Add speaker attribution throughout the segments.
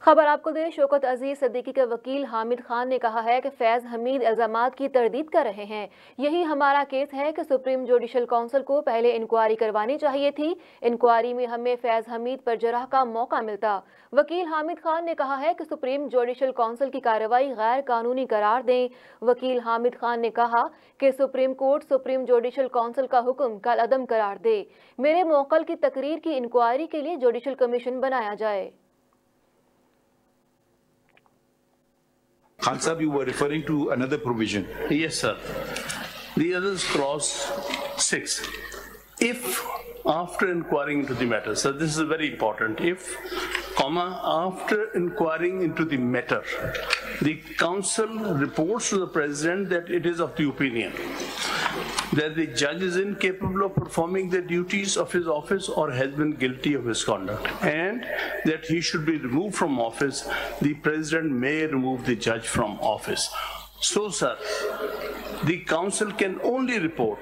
Speaker 1: खबर आपको दे, शौकत अजीज सिद्दीकी के वकील हामिद खान ने कहा है कि फैज हमीद इल्जामात की तरदीद कर रहे हैं। यही हमारा केस है कि सुप्रीम जुडिशल काउंसिल को पहले इंक्वायरी करवानी चाहिए थी। इंक्वायरी में हमें फैज हमीद पर जराह का मौका मिलता। वकील हामिद खान ने कहा है कि सुप्रीम जुडिशल काउंसिल की कार्रवाई गैर कानूनी करार दें। वकील हामिद खान ने कहा कि supreme court supreme judicial council का हुक्म कल अदम करार दे। मेरे मौकल की तकरीर की इंक्वायरी के लिए जुडिशल कमीशन बनाया जाए।
Speaker 2: Khan Sahib, you were referring to another provision.
Speaker 3: Yes, sir. The other is clause 6. If after inquiring into the matter, so this is very important, if, after inquiring into the matter, the council reports to the president that it is of the opinion that the judge is incapable of performing the duties of his office or has been guilty of misconduct and that he should be removed from office, the president may remove the judge from office. So, sir, the council can only report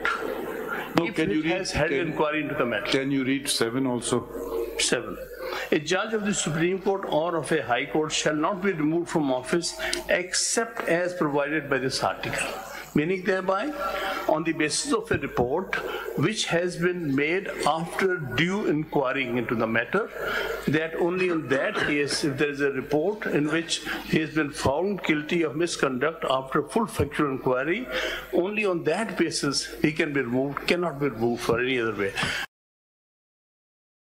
Speaker 3: if it has held inquiry into the matter.
Speaker 2: Can you read 7 also?
Speaker 3: 7. A judge of the Supreme Court or of a High Court shall not be removed from office except as provided by this article. Meaning thereby, on the basis of a report which has been made after due inquiring into the matter, that only in that case, if there is a report in which he has been found guilty of misconduct after full factual inquiry, only on that basis he can be removed, cannot be removed for any other way.